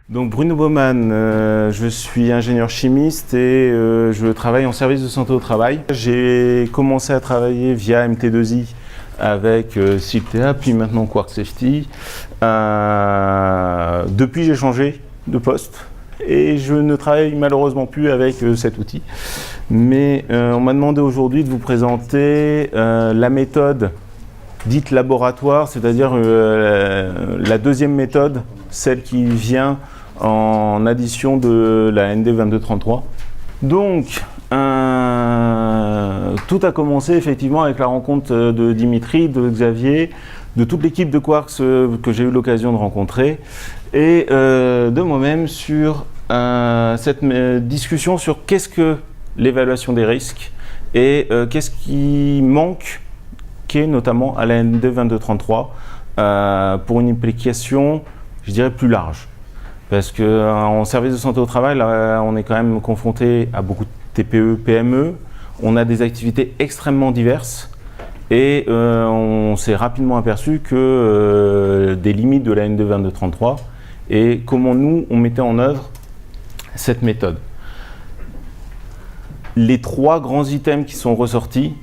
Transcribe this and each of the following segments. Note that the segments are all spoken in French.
Donc Bruno Baumann, je suis ingénieur chimiste et je travaille en service de santé au travail. J'ai commencé à travailler via MT2I avec Siltea, puis maintenant Quark Safety. Depuis, j'ai changé de poste et je ne travaille malheureusement plus avec cet outil. Mais on m'a demandé aujourd'hui de vous présenter la méthode dite laboratoire, c'est-à-dire la deuxième méthode, celle qui vient en addition de la ND2233. Donc, tout a commencé effectivement avec la rencontre de Dimitri, de Xavier, de toute l'équipe de Quarks que j'ai eu l'occasion de rencontrer, et de moi-même sur cette discussion sur qu'est-ce que l'évaluation des risques et qu'est-ce qui manque, notamment à la ND2233, pour une application, je dirais, plus large. Parce qu'en service de santé au travail, là, on est quand même confronté à beaucoup de TPE, PME. On a des activités extrêmement diverses et on s'est rapidement aperçu que des limites de la ND2233 et comment nous, on mettait en œuvre cette méthode. Les trois grands items qui sont ressortis,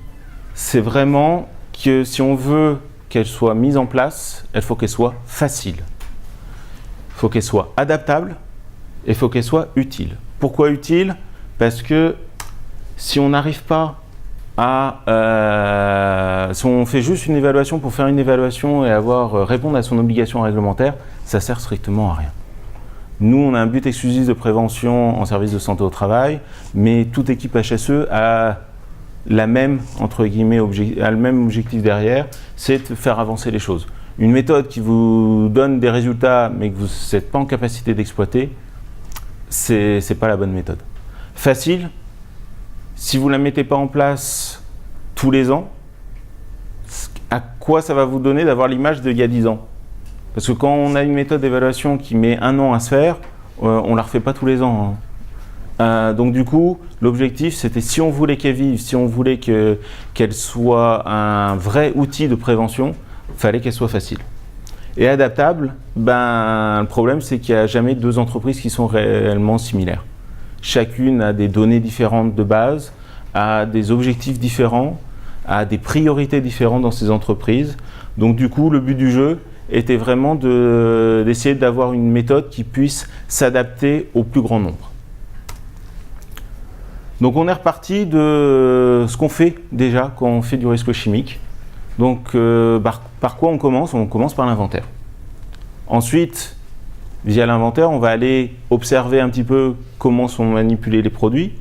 c'est vraiment que si on veut qu'elle soit mise en place, il faut qu'elle soit facile. Il faut qu'elle soit adaptable et il faut qu'elle soit utile. Pourquoi utile? Parce que si on n'arrive pas à... si on fait juste une évaluation pour faire une évaluation et répondre à son obligation réglementaire, ça sert strictement à rien. Nous, on a un but exclusif de prévention en service de santé au travail, mais toute équipe HSE a la même, entre guillemets, a le même objectif derrière, c'est de faire avancer les choses. Une méthode qui vous donne des résultats, mais que vous n'êtes pas en capacité d'exploiter, c'est pas la bonne méthode. Facile, si vous ne la mettez pas en place tous les ans, à quoi ça va vous donner d'avoir l'image d'il y a 10 ans? Parce que quand on a une méthode d'évaluation qui met 1 an à se faire, on ne la refait pas tous les ans. Donc du coup, l'objectif, c'était si on voulait qu'elle vive, si on voulait qu'elle soit un vrai outil de prévention, il fallait qu'elle soit facile. Et adaptable, le problème, c'est qu'il n'y a jamais deux entreprises qui sont réellement similaires. Chacune a des données différentes de base, a des objectifs différents, a des priorités différentes dans ces entreprises. Donc du coup, le but du jeu était vraiment d'essayer d'avoir une méthode qui puisse s'adapter au plus grand nombre. Donc on est reparti de ce qu'on fait déjà quand on fait du risque chimique. Donc par quoi on commence? On commence par l'inventaire. Ensuite, via l'inventaire, on va aller observer un petit peu comment sont manipulés les produits.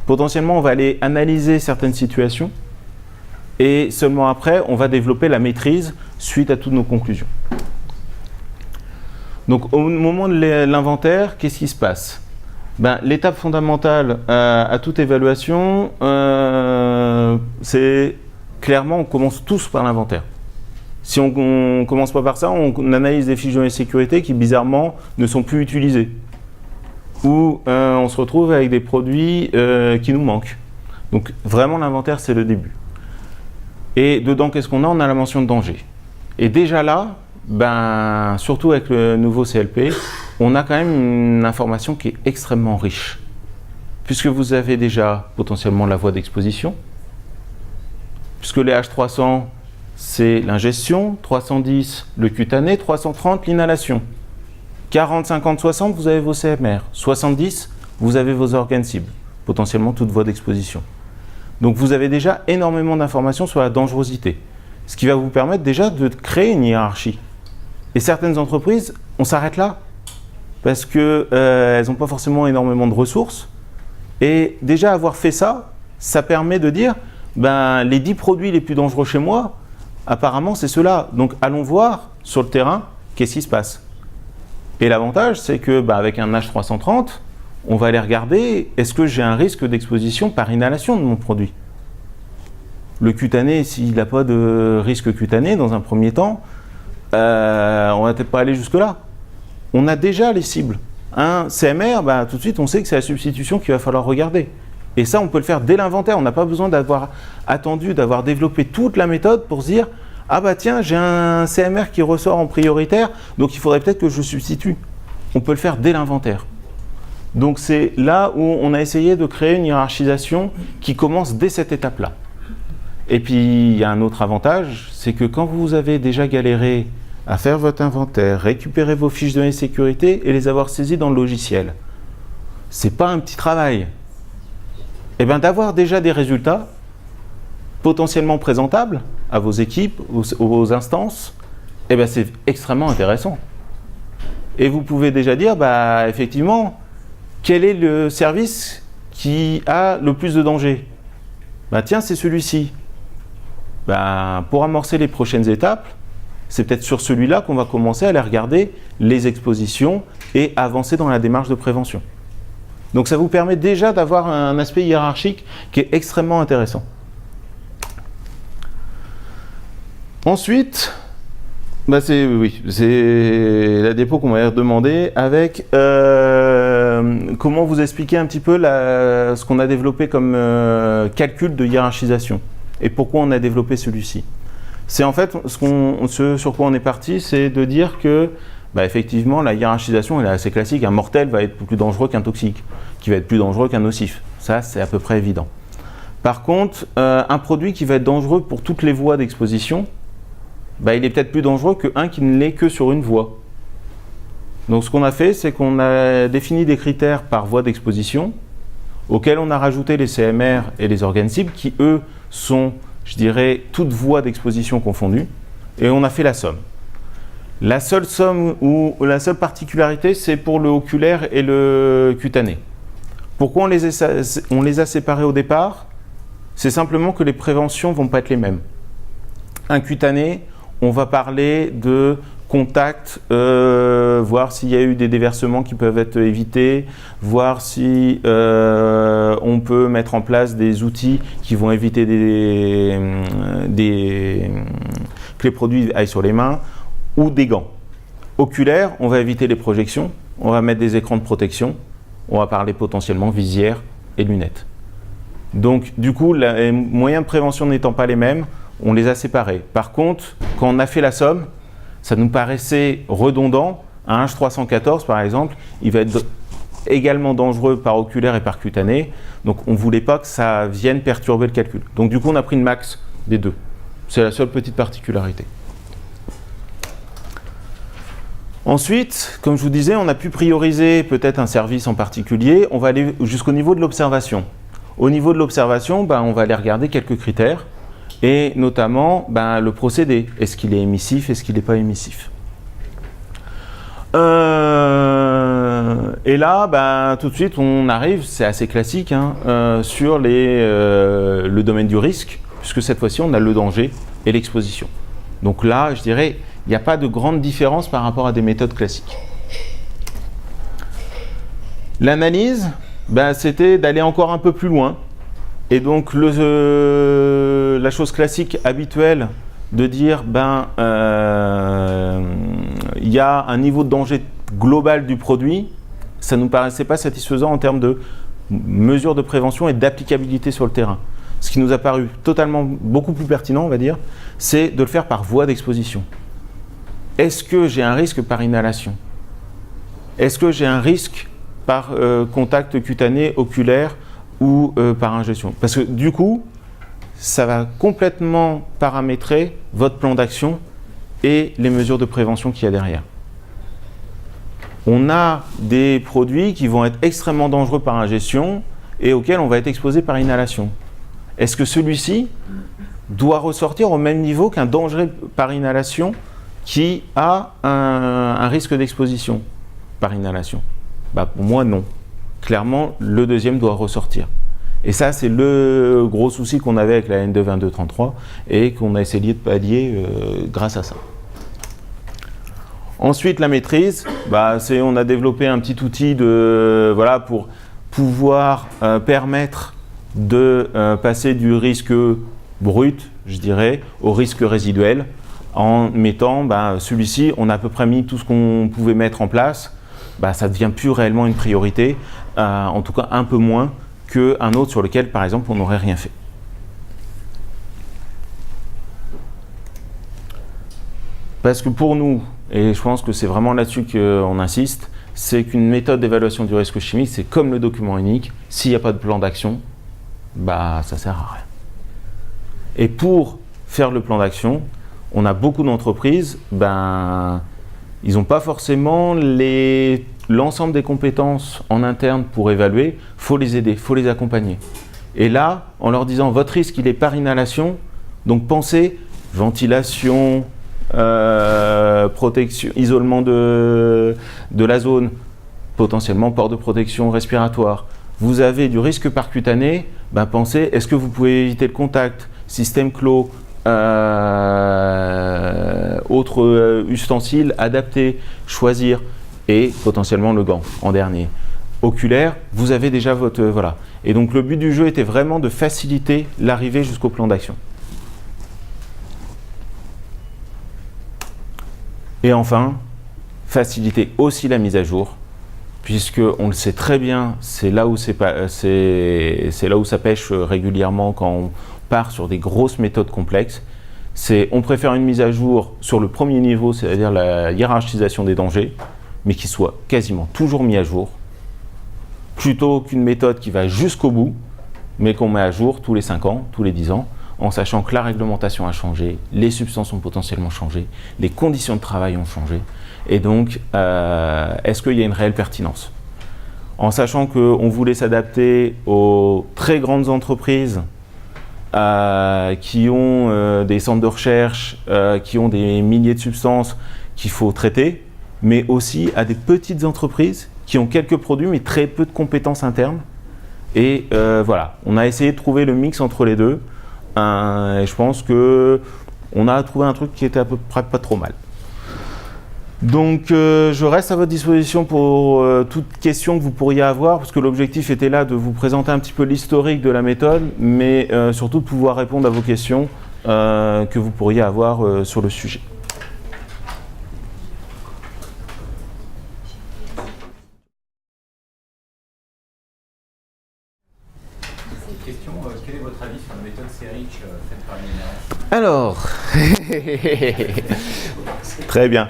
Potentiellement, on va aller analyser certaines situations. Et seulement après, on va développer la maîtrise suite à toutes nos conclusions. Donc au moment de l'inventaire, qu'est-ce qui se passe? L'étape fondamentale à toute évaluation, c'est clairement, on commence tous par l'inventaire. Si on ne commence pas par ça, on analyse des fiches de sécurité qui, bizarrement, ne sont plus utilisées. Ou on se retrouve avec des produits qui nous manquent. Donc, vraiment, l'inventaire, c'est le début. Et dedans, qu'est-ce qu'on a? On a la mention de danger. Et déjà là, surtout avec le nouveau CLP, on a quand même une information qui est extrêmement riche. Puisque vous avez déjà potentiellement la voie d'exposition, puisque les H300, c'est l'ingestion, 310, le cutané, 330, l'inhalation. 40, 50, 60, vous avez vos CMR. 70, vous avez vos organes cibles, potentiellement toute voie d'exposition. Donc vous avez déjà énormément d'informations sur la dangerosité, ce qui va vous permettre déjà de créer une hiérarchie. Et certaines entreprises, on s'arrête là, parce qu'elles n'ont pas forcément énormément de ressources. Et déjà avoir fait ça, ça permet de dire, les 10 produits les plus dangereux chez moi, apparemment, c'est ceux-là. Donc, allons voir sur le terrain qu'est-ce qui se passe. Et l'avantage, c'est que avec un H330, on va aller regarder, est-ce que j'ai un risque d'exposition par inhalation de mon produit? Le cutané, s'il n'a pas de risque cutané, dans un premier temps, on ne va peut-être pas aller jusque-là. On a déjà les cibles. Un CMR, tout de suite, on sait que c'est la substitution qu'il va falloir regarder. Et ça, on peut le faire dès l'inventaire. On n'a pas besoin d'avoir attendu, d'avoir développé toute la méthode pour se dire « Ah tiens, j'ai un CMR qui ressort en prioritaire, donc il faudrait peut-être que je substitue. » on peut le faire dès l'inventaire. Donc c'est là où on a essayé de créer une hiérarchisation qui commence dès cette étape-là. Et puis il y a un autre avantage, c'est que quand vous avez déjà galéré à faire votre inventaire, récupérer vos fiches de sécurité et les avoir saisies dans le logiciel, c'est pas un petit travail. Et bien d'avoir déjà des résultats potentiellement présentables à vos équipes, aux instances, et bien c'est extrêmement intéressant. Et vous pouvez déjà dire, bah effectivement, quel est le service qui a le plus de danger? Bah tiens, c'est celui-ci. Bah, pour amorcer les prochaines étapes, c'est peut-être sur celui-là qu'on va commencer à aller regarder les expositions et avancer dans la démarche de prévention. Donc ça vous permet déjà d'avoir un aspect hiérarchique qui est extrêmement intéressant. Ensuite, bah c'est la dépôt qu'on m'a demandé avec comment vous expliquer un petit peu ce qu'on a développé comme calcul de hiérarchisation et pourquoi on a développé celui-ci. C'est en fait ce sur quoi on est parti, c'est de dire que bah, effectivement la hiérarchisation elle est assez classique. Un mortel va être plus dangereux qu'un toxique, qui va être plus dangereux qu'un nocif. Ça c'est à peu près évident. Par contre, un produit qui va être dangereux pour toutes les voies d'exposition, bah, il est peut-être plus dangereux qu'un qui ne l'est que sur une voie. Donc ce qu'on a fait, c'est qu'on a défini des critères par voie d'exposition, auxquels on a rajouté les CMR et les organes cibles, qui eux sont, je dirais, toutes voies d'exposition confondues, et on a fait la somme. La seule somme ou la seule particularité, c'est pour le oculaire et le cutané. Pourquoi on les a séparés au départ? C'est simplement que les préventions ne vont pas être les mêmes. Un cutané, on va parler de contact, voir s'il y a eu des déversements qui peuvent être évités, voir si on peut mettre en place des outils qui vont éviter que les produits aillent sur les mains, ou des gants. Oculaire, on va éviter les projections, on va mettre des écrans de protection, on va parler potentiellement visière et lunettes. Donc du coup, les moyens de prévention n'étant pas les mêmes, on les a séparés. Par contre, quand on a fait la somme, ça nous paraissait redondant. Un H314 par exemple, il va être également dangereux par oculaire et par cutané. Donc on ne voulait pas que ça vienne perturber le calcul. Donc du coup, on a pris une max des deux. C'est la seule petite particularité. Ensuite, comme je vous disais, on a pu prioriser peut-être un service en particulier. On va aller jusqu'au niveau de l'observation. Au niveau de l'observation, on va aller regarder quelques critères. Et notamment le procédé. Est-ce qu'il est émissif, est-ce qu'il n'est pas émissif? Et là, tout de suite, on arrive, c'est assez classique, sur le domaine du risque, puisque cette fois-ci, on a le danger et l'exposition. Donc là, je dirais, il n'y a pas de grande différence par rapport à des méthodes classiques. L'analyse, c'était d'aller encore un peu plus loin. Et donc la chose classique habituelle de dire il y a un niveau de danger global du produit, ça ne nous paraissait pas satisfaisant en termes de mesures de prévention et d'applicabilité sur le terrain. Ce qui nous a paru totalement beaucoup plus pertinent, on va dire, c'est de le faire par voie d'exposition. Est-ce que j'ai un risque par inhalation? Est-ce que j'ai un risque par contact cutané, oculaire ou par ingestion? Parce que du coup, ça va complètement paramétrer votre plan d'action et les mesures de prévention qu'il y a derrière. On a des produits qui vont être extrêmement dangereux par ingestion et auxquels on va être exposé par inhalation. Est-ce que celui-ci doit ressortir au même niveau qu'un danger par inhalation qui a un risque d'exposition par inhalation? Pour moi, non. Clairement, le deuxième doit ressortir. Et ça, c'est le gros souci qu'on avait avec la N2-2233 et qu'on a essayé de pallier grâce à ça. Ensuite, la maîtrise, on a développé un petit outil pour pouvoir permettre de passer du risque brut, je dirais, au risque résiduel en mettant celui-ci, on a à peu près mis tout ce qu'on pouvait mettre en place. Ça ne devient plus réellement une priorité, en tout cas un peu moins qu'un autre sur lequel, par exemple, on n'aurait rien fait. Parce que pour nous, et je pense que c'est vraiment là-dessus qu'on insiste, c'est qu'une méthode d'évaluation du risque chimique, c'est comme le document unique, s'il n'y a pas de plan d'action, bah ça sert à rien. Et pour faire le plan d'action, on a beaucoup d'entreprises, ils n'ont pas forcément l'ensemble des compétences en interne pour évaluer, il faut les aider, il faut les accompagner. Et là, en leur disant votre risque il est par inhalation, donc pensez ventilation, protection, isolement de la zone, potentiellement port de protection respiratoire. Vous avez du risque par cutané, pensez est-ce que vous pouvez éviter le contact, système clos, autres ustensiles adaptés, choisir, et potentiellement le gant en dernier. Oculaire, vous avez déjà votre... voilà. Et donc le but du jeu était vraiment de faciliter l'arrivée jusqu'au plan d'action. Et enfin, faciliter aussi la mise à jour, puisque on le sait très bien, c'est là où ça pêche régulièrement quand on part sur des grosses méthodes complexes. On préfère une mise à jour sur le premier niveau, c'est-à-dire la hiérarchisation des dangers, mais qui soit quasiment toujours mis à jour, plutôt qu'une méthode qui va jusqu'au bout, mais qu'on met à jour tous les 5 ans, tous les 10 ans, en sachant que la réglementation a changé, les substances ont potentiellement changé, les conditions de travail ont changé, et donc est-ce qu'il y a une réelle pertinence? En sachant qu'on voulait s'adapter aux très grandes entreprises qui ont des centres de recherche, qui ont des milliers de substances qu'il faut traiter, mais aussi à des petites entreprises qui ont quelques produits mais très peu de compétences internes. Et voilà, on a essayé de trouver le mix entre les deux. Et je pense qu'on a trouvé un truc qui était à peu près pas trop mal. Donc je reste à votre disposition pour toute question que vous pourriez avoir, parce que l'objectif était là de vous présenter un petit peu l'historique de la méthode, mais surtout de pouvoir répondre à vos questions que vous pourriez avoir sur le sujet. Question, quel est votre avis sur la méthode C-REACH faite par l'INRS? Alors, très bien.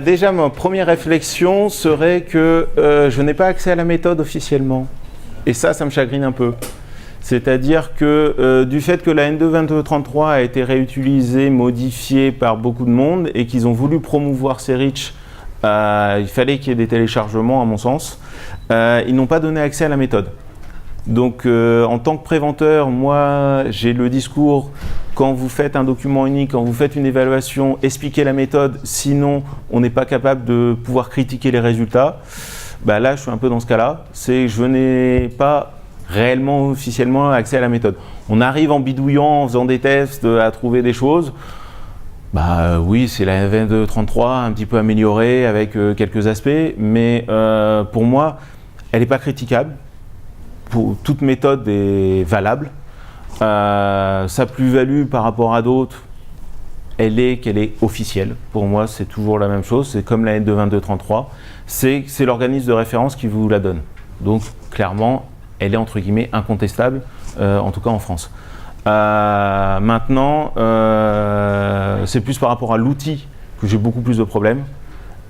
Déjà, ma première réflexion serait que je n'ai pas accès à la méthode officiellement. Et ça me chagrine un peu. C'est-à-dire que du fait que la N2-2233 a été réutilisée, modifiée par beaucoup de monde et qu'ils ont voulu promouvoir C-REACH, il fallait qu'il y ait des téléchargements à mon sens. Ils n'ont pas donné accès à la méthode. Donc en tant que préventeur, moi j'ai le discours, quand vous faites un document unique, quand vous faites une évaluation, expliquez la méthode, sinon on n'est pas capable de pouvoir critiquer les résultats. Là je suis un peu dans ce cas-là, c'est que je n'ai pas réellement officiellement accès à la méthode. On arrive en bidouillant, en faisant des tests, à trouver des choses. Oui, c'est la N2-33 un petit peu améliorée avec quelques aspects, mais pour moi elle n'est pas critiquable. Toute méthode est valable. Sa plus-value par rapport à d'autres, elle est qu'elle est officielle. Pour moi, c'est toujours la même chose. C'est comme la N2-2233. C'est l'organisme de référence qui vous la donne. Donc, clairement, elle est entre guillemets incontestable, en tout cas en France. Maintenant, c'est plus par rapport à l'outil que j'ai beaucoup plus de problèmes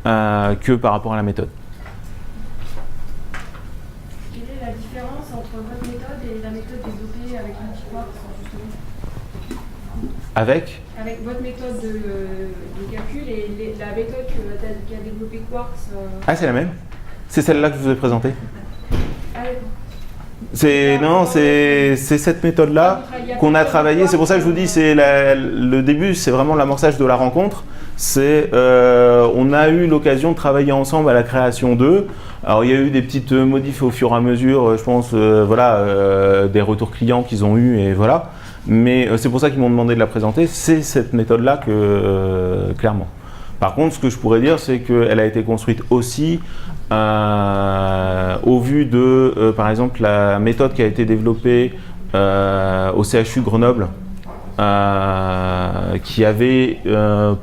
que par rapport à la méthode. Avec votre méthode de calcul et la méthode qu'a développée Quarks. Ah, c'est la même? C'est celle-là que je vous ai présentée? Ah, d'accord. C'est cette méthode-là qu'on a travaillé. C'est pour ça que je vous dis, le début, c'est vraiment l'amorçage de la rencontre. On a eu l'occasion de travailler ensemble à la création d'eux. Alors, il y a eu des petites modifs au fur et à mesure, je pense, des retours clients qu'ils ont eu et voilà. Mais c'est pour ça qu'ils m'ont demandé de la présenter. C'est cette méthode-là clairement. Par contre, ce que je pourrais dire, c'est qu'elle a été construite aussi au vu de, par exemple, la méthode qui a été développée au CHU Grenoble, qui avait,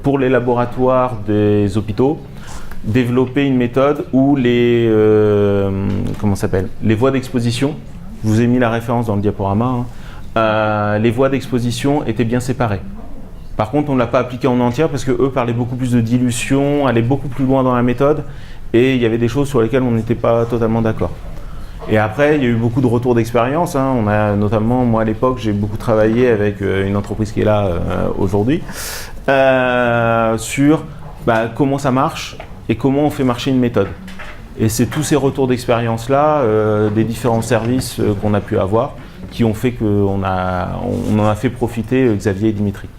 pour les laboratoires des hôpitaux, développé une méthode où les voies d'exposition, je vous ai mis la référence dans le diaporama, les voies d'exposition étaient bien séparées. Par contre, on ne l'a pas appliqué en entière parce qu'eux parlaient beaucoup plus de dilution, allaient beaucoup plus loin dans la méthode Et il y avait des choses sur lesquelles on n'était pas totalement d'accord. Et après, il y a eu beaucoup de retours d'expérience. On a notamment, moi à l'époque, j'ai beaucoup travaillé avec une entreprise qui est là aujourd'hui sur comment ça marche et comment on fait marcher une méthode. Et c'est tous ces retours d'expérience-là, des différents services qu'on a pu avoir, qui ont fait qu'on en a fait profiter Xavier et Dimitri.